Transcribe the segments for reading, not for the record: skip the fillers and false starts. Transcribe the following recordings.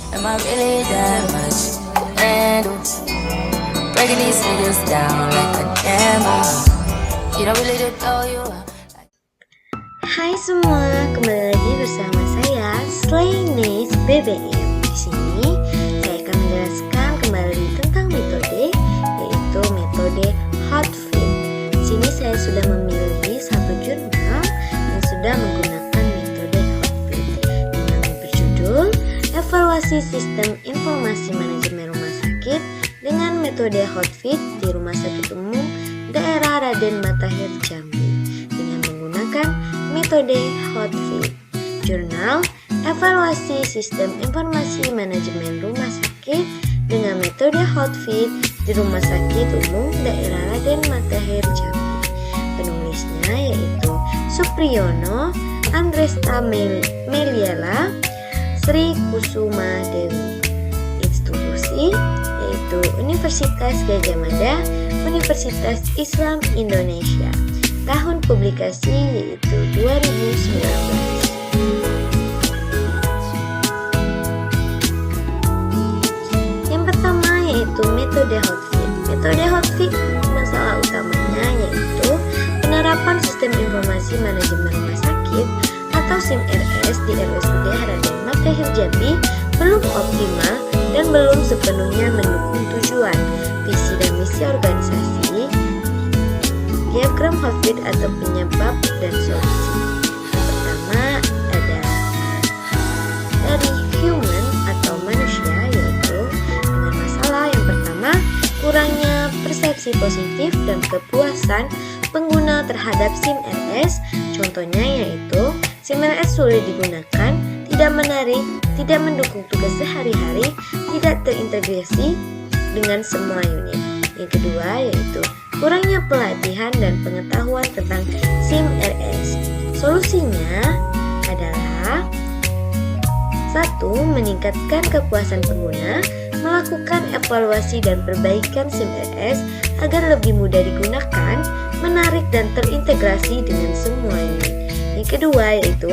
Am I really that much to handle? Breaking these niggas down like a gamble. You don't really know you are. Hai semua, kembali lagi bersama saya Slaynis BBM. Di sini saya akan menjelaskan kembali tentang metode, yaitu metode hot fit. Di sini saya sudah memilih satu jurnal yang sudah menggunakan metode hot fit dengan berjudul Evaluasi Sistem Informasi Manajemen Rumah Sakit dengan metode hot fit di Rumah Sakit Umum Daerah Raden Matahir Jambi dengan menggunakan metode hot fit. Jurnal Evaluasi Sistem Informasi Manajemen Rumah Sakit dengan metode hot fit di Rumah Sakit Umum Daerah Raden Matahir Jambi. Penulisnya yaitu Supriyono Andresta Meliela Sri Kusuma Dewi. Institusi yaitu Universitas Gadjah Mada, Universitas Islam Indonesia. Tahun publikasi yaitu 2019. Yang pertama yaitu metode hot fit. Metode hot fit masalah utamanya yaitu penerapan sistem informasi manajemen rumah sakit atau SIM-RS di RSUD Raden Matahir Jambi belum optimal dan belum sepenuhnya mendukung tujuan, visi dan misi organisasi. Diagram hot fit atau penyebab dan solusi. Yang pertama adalah dari human atau manusia, yaitu dengan masalah yang pertama kurangnya persepsi positif dan kepuasan pengguna terhadap SIM-RS. Contohnya yaitu SIM-RS sulit digunakan, tidak menarik, tidak mendukung tugas sehari-hari, tidak terintegrasi dengan semua unit. Yang kedua yaitu kurangnya pelatihan dan pengetahuan tentang SIM-RS. Solusinya adalah 1. Meningkatkan kepuasan pengguna, melakukan evaluasi dan perbaikan SIM-RS agar lebih mudah digunakan, menarik dan terintegrasi dengan semua unit. Yang kedua yaitu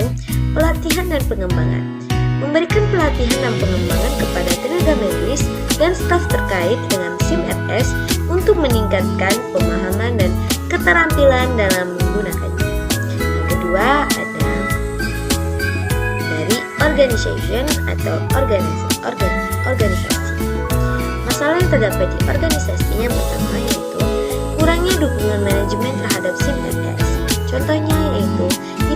pelatihan dan pengembangan. Memberikan pelatihan dan pengembangan kepada tenaga medis dan staf terkait dengan SIM-RS untuk meningkatkan pemahaman dan keterampilan dalam menggunakannya. Yang kedua ada dari organization atau organisasi. Masalah yang terdapat di organisasi yang pertama yaitu kurangnya dukungan manajemen terhadap SIM-RS. Contohnya yaitu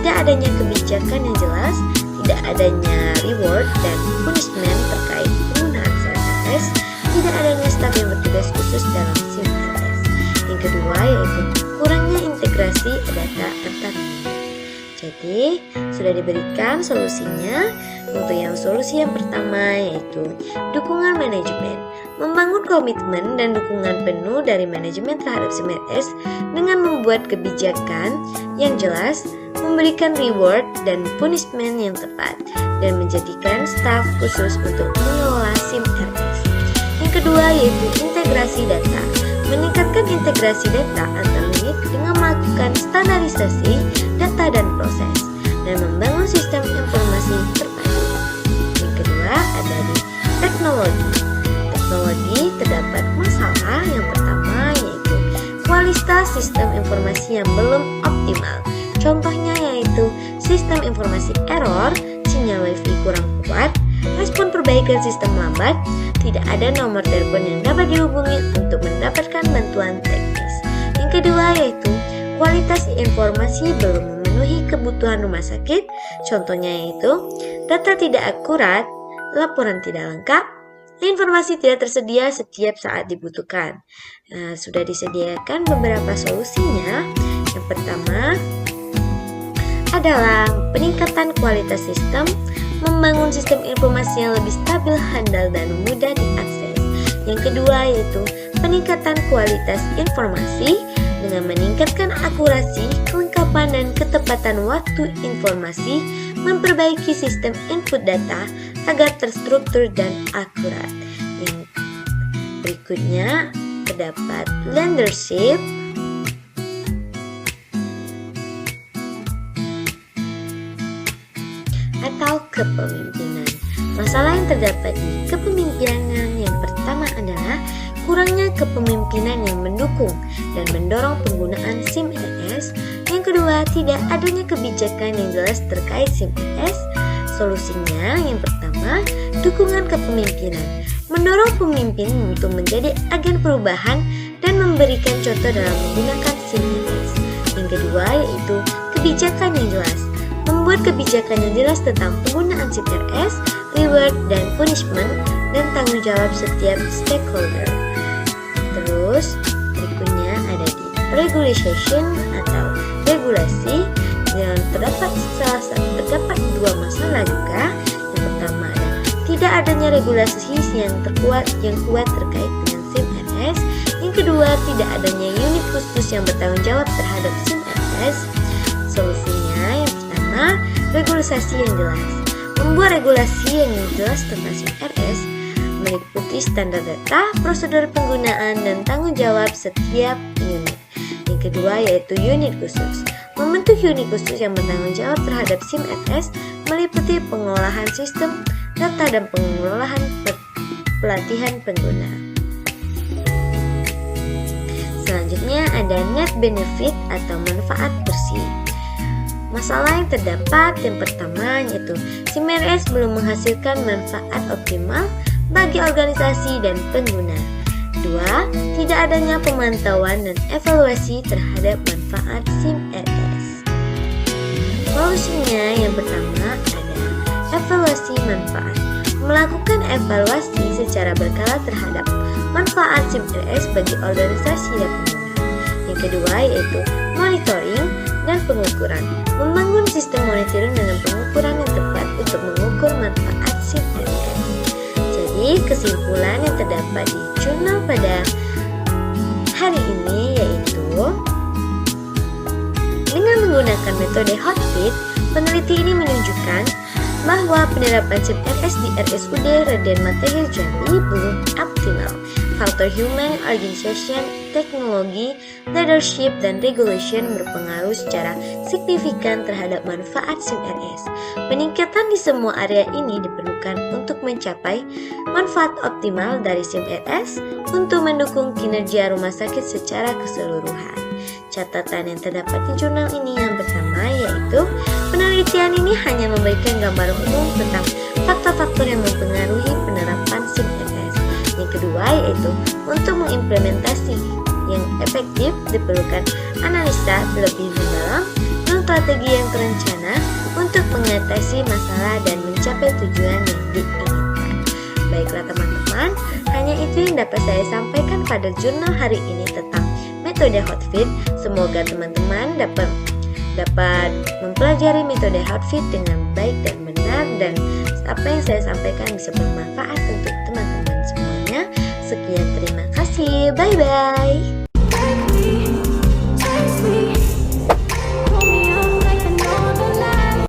tidak adanya kebijakan yang jelas, tidak adanya reward dan punishment terkait penggunaan SIM-RS, tidak adanya staf yang bertugas khusus dalam SIM-RS. Yang kedua yaitu kurangnya integrasi data antar unit. Jadi sudah diberikan solusinya. Untuk yang solusi yang pertama yaitu dukungan manajemen. Membangun komitmen dan dukungan penuh dari manajemen terhadap SIM-RS dengan membuat kebijakan yang jelas, memberikan reward dan punishment yang tepat, dan menjadikan staf khusus untuk mengelola SIM-RS. Yang kedua yaitu integrasi data. Meningkatkan integrasi data antar unit dengan melakukan standarisasi data dan proses, dan membangun sistem informasi terpadu. Yang kedua ada di teknologi. Teknologi terdapat masalah yang pertama yaitu kualitas sistem informasi yang belum optimal. Contohnya yaitu sistem informasi error, sinyal wifi kurang kuat, respon perbaikan sistem lambat, tidak ada nomor telepon yang dapat dihubungi untuk mendapatkan bantuan teknis. Yang kedua yaitu kualitas informasi belum memenuhi kebutuhan rumah sakit. Contohnya yaitu data tidak akurat, laporan tidak lengkap, informasi tidak tersedia setiap saat dibutuhkan. Sudah disediakan beberapa solusinya. Yang pertama adalah peningkatan kualitas sistem, membangun sistem informasi yang lebih stabil, handal, dan mudah diakses. Yang kedua yaitu peningkatan kualitas informasi dengan meningkatkan akurasi, kelengkapan, dan ketepatan waktu informasi, memperbaiki sistem input data agar terstruktur dan akurat. Yang berikutnya terdapat leadership, atau kepemimpinan. Masalah yang terdapat di kepemimpinan yang pertama adalah kurangnya kepemimpinan yang mendukung dan mendorong penggunaan SIM RS. Yang kedua, tidak adanya kebijakan yang jelas terkait SIM RS. Solusinya yang pertama, dukungan kepemimpinan, mendorong pemimpin untuk menjadi agen perubahan dan memberikan contoh dalam menggunakan SIM RS. Yang kedua yaitu kebijakan yang jelas, membuat kebijakan yang jelas tentang penggunaan SIM RS, reward dan punishment, dan tanggung jawab setiap stakeholder. Terus berikutnya ada di regulation atau regulasi yang terdapat dua masalah juga. Yang pertama ada tidak adanya regulasi yang kuat terkait dengan SIM RS. Yang kedua, tidak adanya unit khusus yang bertanggung jawab terhadap SIM RS. Solusinya yang pertama, regulasi yang jelas, membuat regulasi yang jelas tentang SIM RS, meliputi standar data, prosedur penggunaan, dan tanggung jawab setiap unit. Yang kedua yaitu unit khusus, membentuk unit khusus yang bertanggung jawab terhadap SIM RS, meliputi pengolahan sistem data dan pengolahan pelatihan pengguna. Selanjutnya ada net benefit atau manfaat bersih. Masalah yang terdapat yang pertama yaitu SIM RS belum menghasilkan manfaat optimal bagi organisasi dan pengguna. Dua, tidak adanya pemantauan dan evaluasi terhadap manfaat SIM RS. Solusinya yang pertama ada evaluasi manfaat, melakukan evaluasi secara berkala terhadap manfaat SIM RS bagi organisasi dan pengguna. Yang kedua yaitu monitoring dan pengukuran, membangun sistem monitoring dengan pengukuran yang tepat untuk mengukur manfaat SIM RS. Jadi kesimpulan yang terdapat di jurnal pada hari ini yaitu dengan menggunakan metode hot fit, peneliti ini menunjukkan bahwa penerapan SIM RS di RSUD Raden Matahir Jambi belum optimal. Faktor human, organization, teknologi, leadership, dan regulation berpengaruh secara signifikan terhadap manfaat SIM RS. Peningkatan di semua area ini diperlukan untuk mencapai manfaat optimal dari SIM RS untuk mendukung kinerja rumah sakit secara keseluruhan. Catatan yang terdapat di jurnal ini yang pertama yaitu penelitian ini hanya memberikan gambaran umum tentang faktor-faktor yang mempengaruhi penerapan SIM RS. Yang kedua yaitu untuk mengimplementasi yang efektif diperlukan analisa lebih mendalam dan strategi yang terencana untuk mengatasi masalah dan mencapai tujuan yang diinginkan. Baiklah teman-teman, hanya itu yang dapat saya sampaikan pada jurnal hari ini tentang metode hot fit. Semoga teman-teman dapat mempelajari metode hot fit dengan baik dan benar, dan apa yang saya sampaikan bisa bermanfaat untuk teman-teman semuanya. Sekian, terima kasih, bye-bye.